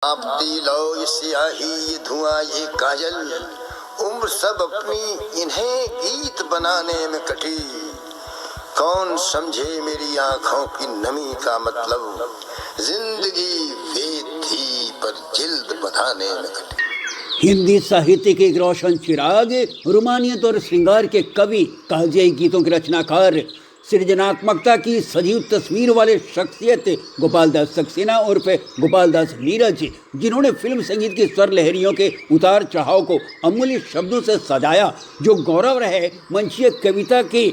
आपती लो ये स्याही ये धुआं ये काजल, उम्र सब अपनी इन्हें गीत बनाने में कटी। कौन समझे मेरी आंखों की नमी का मतलब, जिंदगी वेद थी पर जिल्द बनाने में कटी। हिंदी साहित्य के एक रोशन चिराग, रोमानियत और श्रृंगार के कवि, कालजयी गीतों के रचनाकार, सृजनात्मकता की सजीव तस्वीर वाले शख्सियत गोपाल दास सक्सेना उर्फ गोपाल दास नीरज, जिन्होंने फिल्म संगीत की स्वर लहरियों के उतार चढ़ाव को अमूल्य शब्दों से सजाया, जो गौरव रहे मंचीय कविता की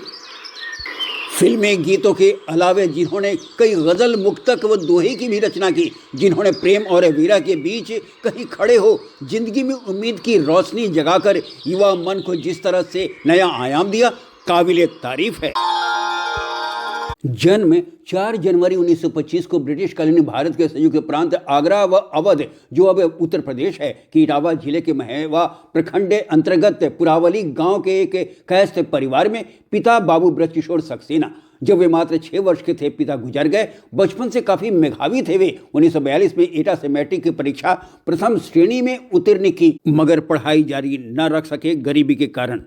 फिल्में गीतों के अलावे जिन्होंने कई गज़ल, मुक्तक व दोहे की भी रचना की, जिन्होंने प्रेम और वीरा के बीच कहीं खड़े हो जिंदगी में उम्मीद की रोशनी जगाकर युवा मन को जिस तरह से नया आयाम दिया, काबिले तारीफ है। जन्म 4 जनवरी 1925 को ब्रिटिश कालीन भारत के संयुक्त प्रांत आगरा व अवध, जो अब उत्तर प्रदेश है, कि इटावा जिले के महेवा प्रखंड अंतर्गत पुरावली गांव के एक कैस्थ परिवार में पिता बाबू ब्रजकिशोर सक्सेना। जब वे मात्र 6 वर्ष के थे, पिता गुजर गए। बचपन से काफ़ी मेधावी थे वे। 1942 में एटा से मैट्रिक की परीक्षा प्रथम श्रेणी में उत्तीर्ण की, मगर पढ़ाई जारी न रख सके गरीबी के कारण।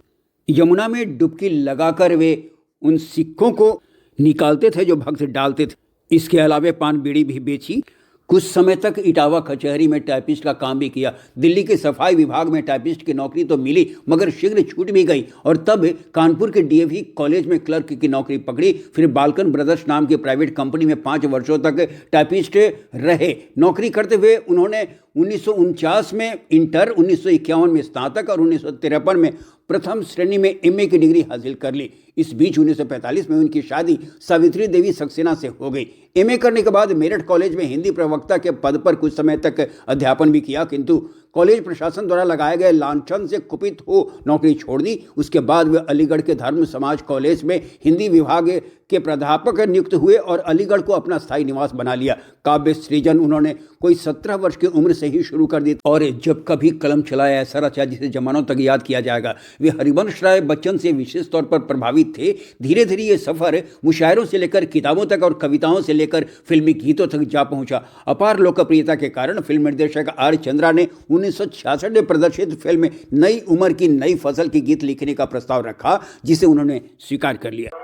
यमुना में डुबकी लगाकर वे उन सिक्कों को निकालते थे जो भक्त डालते थे। इसके अलावा पान बीड़ी भी बेची। कुछ समय तक इटावा कचहरी में टाइपिस्ट का काम भी किया। दिल्ली के सफाई विभाग में टाइपिस्ट की नौकरी तो मिली, मगर शीघ्र छूट भी गई और तब कानपुर के डीएवी कॉलेज में क्लर्क की नौकरी पकड़ी। फिर बाल्कन ब्रदर्स नाम की प्राइवेट कंपनी में 5 वर्षों तक टाइपिस्ट रहे। नौकरी करते हुए उन्होंने 1949 में इंटर, 1951 में स्नातक और 1953 में प्रथम श्रेणी में एमए की डिग्री हासिल कर ली। इस बीच 1945 में उनकी शादी सावित्री देवी सक्सेना से हो गई। एमए करने के बाद मेरठ कॉलेज में हिंदी प्रवक्ता के पद पर कुछ समय तक अध्यापन भी किया, किंतु कॉलेज प्रशासन द्वारा लगाए गए लांछन से कुपित हो नौकरी छोड़ दी। उसके बाद वे अलीगढ़ के धर्म समाज कॉलेज में हिंदी विभाग के प्राध्यापक नियुक्त हुए और अलीगढ़ को अपना स्थायी निवास बना लिया। काव्य सृजन उन्होंने कोई 17 वर्ष की उम्र से ही शुरू कर दी और जब कभी कलम चलाया ऐसा रचा जिसे जमानों तक याद किया जाएगा। वे हरिवंश राय बच्चन से विशेष तौर पर प्रभावित थे। धीरे धीरे ये सफर मुशायरों से लेकर किताबों तक और कविताओं से लेकर फिल्मी गीतों तक जा पहुंचा। अपार लोकप्रियता के कारण फिल्म निर्देशक आर चंद्रा ने 1966 में प्रदर्शित फिल्म नई उम्र की नई फसल की गीत लिखने का प्रस्ताव रखा, जिसे उन्होंने स्वीकार कर लिया।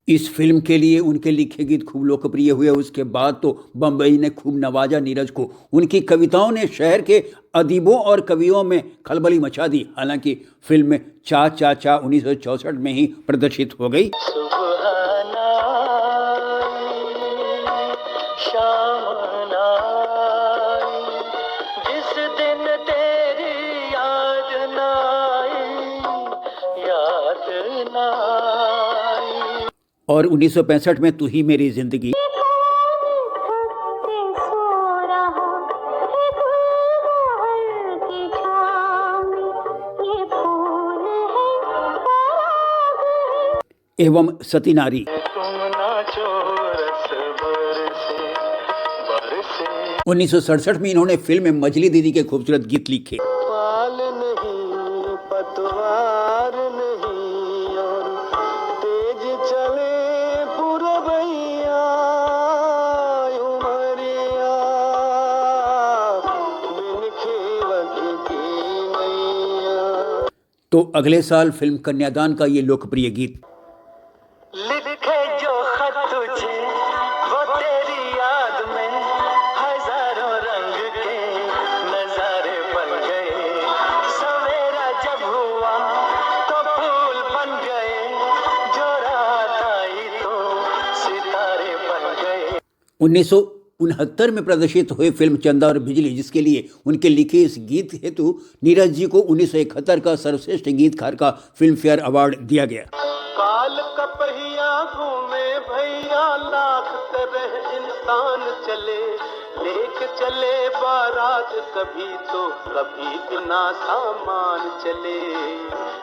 इस फिल्म के लिए उनके लिखे गीत खूब लोकप्रिय हुए। उसके बाद तो बम्बई ने खूब नवाजा नीरज को। उनकी कविताओं ने शहर के अदीबों और कवियों में खलबली मचा दी। हालांकि फिल्म चा चा चा 1964 में ही प्रदर्शित हो गई। और 1965 में तू ही मेरी जिंदगी। एवं सती नारी। 1967 में इन्होंने फिल्म मजली दीदी के खूबसूरत गीत लिखे। तो अगले साल फिल्म कन्यादान का ये लोकप्रिय गीत। लिखे जो खत तुझे वो तेरी याद में हजारों रंग के नजारे बन गए। सवेरा जब हुआ तो फूल बन गए, जो रात आई तो सितारे बन गए। 1969 में प्रदर्शित हुए फिल्म चंदा और बिजली, जिसके लिए उनके लिखे इस गीत हेतु नीरज जी को 1971 का सर्वश्रेष्ठ गीतकार का फिल्म फेयर अवार्ड दिया गया। काल कपहिया घूमे भैया, लाख तरह इंसान चले, लेके चले बारात कभी तो कभी बिना सामान चले।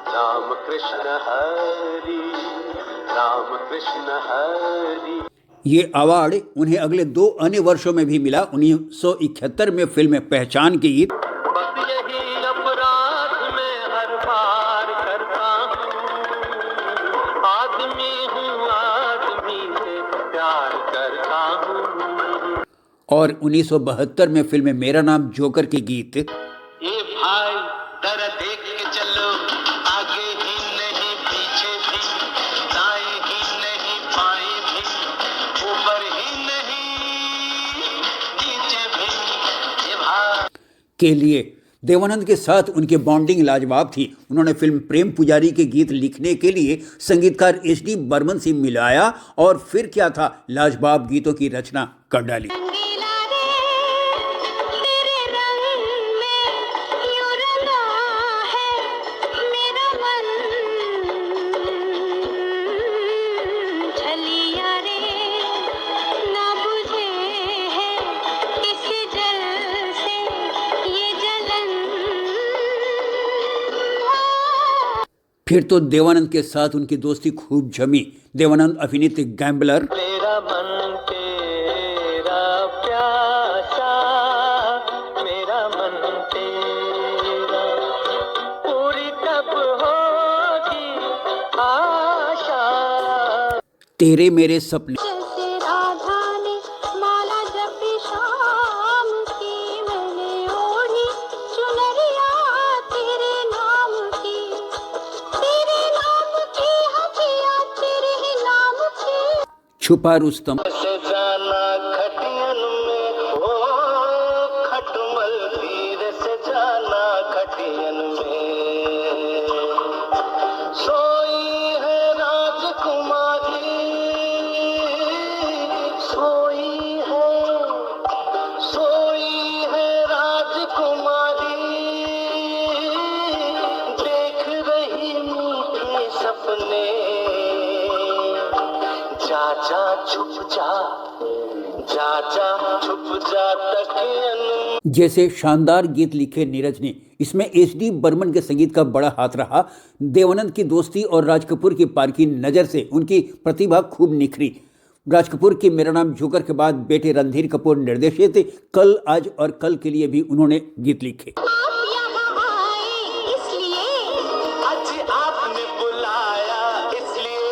राम कृष्ण हरि, राम कृष्ण हरि। ये अवार्ड उन्हें अगले 2 अन्य वर्षों में भी मिला। 1971 में फिल्म पहचान के गीत बस यही अपराध मैं हर बार करता हूँ, आदमी हूँ आदमी से प्यार करता हूँ। और 1972 में फिल्म मेरा नाम जोकर के गीत ये भाई जरा देख के चलो, आगे ही नहीं पीछे भी, दाएं ही नहीं बाएं भी, ऊपर ही नहीं नीचे भी। ये भाई के लिए देवानंद के साथ उनकी बॉन्डिंग लाजवाब थी। उन्होंने फिल्म प्रेम पुजारी के गीत लिखने के लिए संगीतकार एच.डी. बर्मन से मिलाया और फिर क्या था, लाजवाब गीतों की रचना कर डाली। फिर तो देवानंद के साथ उनकी दोस्ती खूब जमी। देवानंद अभिनीत गैम्बलर, मेरा मन तेरा प्यासा, मेरा मन तेरा, पूरी कब होगी आशा। तेरे मेरे सपने, जैसे राधा ने माला जपी शाम की, मैंने ओढ़ी चुनरिया तेरे नाम की, तेरे नाम की हथिया तेरे ही नाम की। छुपा रुस्तम, से जाना खटियन में, ओ खटमल धीरे से जाना खटियन में, सोई है राजकुमारी, सोई है राजकुमारी, देख रही मीठे सपने, जा जा छुप जा तकियन। जैसे शानदार गीत लिखे नीरज ने। इसमें एच.डी. बर्मन के संगीत का बड़ा हाथ रहा। देवानंद की दोस्ती और राज कपूर की पारखी नज़र से उनकी प्रतिभा खूब निखरी। राज कपूर की मेरा नाम जोकर के बाद बेटे रणधीर कपूर निर्देशित कल आज और कल के लिए भी उन्होंने गीत लिखे। आप यहाँ आए इसलिए, आज आपने बुलाया इसलिए,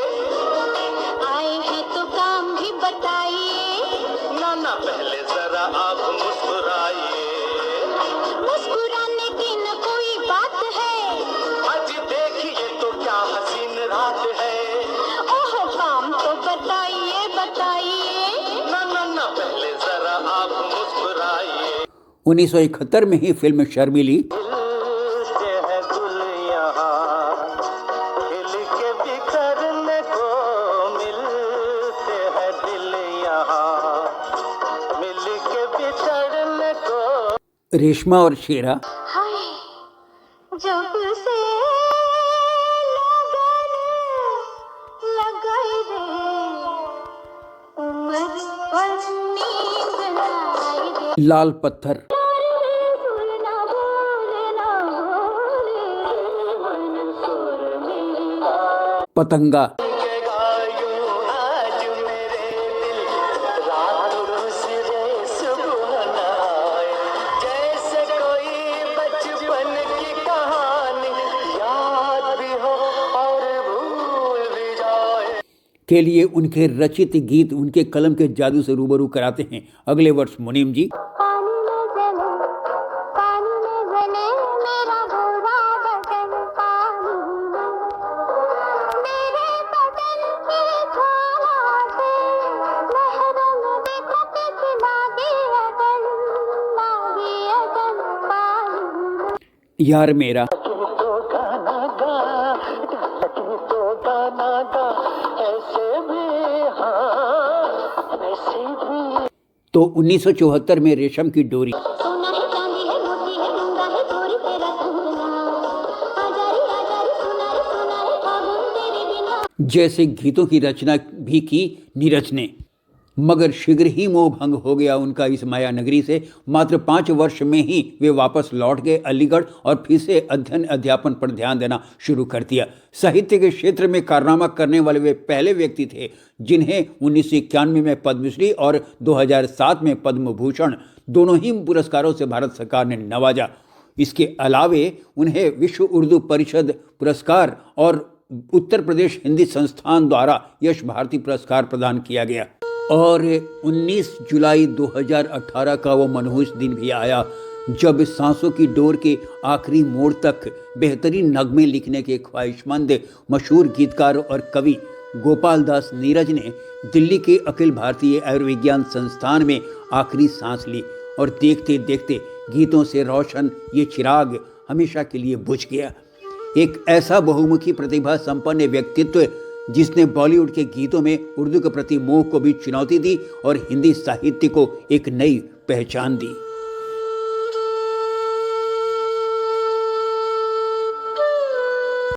आए हैं तो काम भी बताइए, ना पहले जरा आप मुस्कुराइए। मुस्कुराने की न कोई बात है, आज देखिए तो क्या हसीन रात है, ओह काम तो बताइए बताइए। ना पहले जरा आप मुस्कुराइए। 1971 में ही फिल्म शर्मिली, मिलते हैं गुल यहाँ खिल के बिखरने को, मिलते हैं दिल यहाँ मिल के बिछड़ने को। रेशमा और शेरा, हाय जब से लगन लगाई रे, उम्र पर नींद न आई रे। लाल पत्थर, भूलना भूलना भूले मंसूर मेरा। पतंगा, के गायूं आज मेरे दिल, रात रोज रे सुबह नाए, जैसे कोई बचपन की कहानी याद भी हो और भूल भी जाए। के लिए उनके रचित गीत उनके कलम के जादू से रूबरू कराते हैं अगले वर्ष मुनीम जी। पानी में जले मेरा गोरा बदन, पानी में मेरे बदन की ज्वाला से महरम दिखते थे नागी अगन, नागी अगन पानी में। यार मेरा, तो गाना गा ऐसे भी, हाँ वैसे भी। तो 1974 में रेशम की डोरी, सोना है चांदी है मोती है मूंगा है चोरी तेरा कंगना, आजारी सोना है फागुन तेरे बिना। जैसे गीतों की रचना भी की नीरज ने। मगर शीघ्र ही मोह भंग हो गया उनका इस माया नगरी से। मात्र 5 वर्ष में ही वे वापस लौट गए अलीगढ़ और फिर से अध्ययन अध्यापन पर ध्यान देना शुरू कर दिया। साहित्य के क्षेत्र में कारनामा करने वाले वे पहले व्यक्ति थे जिन्हें 1991 में पद्मश्री और 2007 में पद्म भूषण दोनों ही पुरस्कारों से भारत सरकार ने नवाजा। इसके अलावे उन्हें विश्व उर्दू परिषद पुरस्कार और उत्तर प्रदेश हिंदी संस्थान द्वारा यश भारती पुरस्कार प्रदान किया गया। और 19 जुलाई 2018 का वो मनहूस दिन भी आया जब सांसों की डोर के आखिरी मोड़ तक बेहतरीन नगमे लिखने के ख्वाहिशमंद मशहूर गीतकार और कवि गोपाल दास नीरज ने दिल्ली के अखिल भारतीय आयुर्विज्ञान संस्थान में आखिरी सांस ली। और देखते देखते गीतों से रोशन ये चिराग हमेशा के लिए बुझ गया। एक ऐसा बहुमुखी प्रतिभा संपन्न व्यक्तित्व जिसने बॉलीवुड के गीतों में उर्दू के प्रति मोह को भी चुनौती दी और हिंदी साहित्य को एक नई पहचान दी।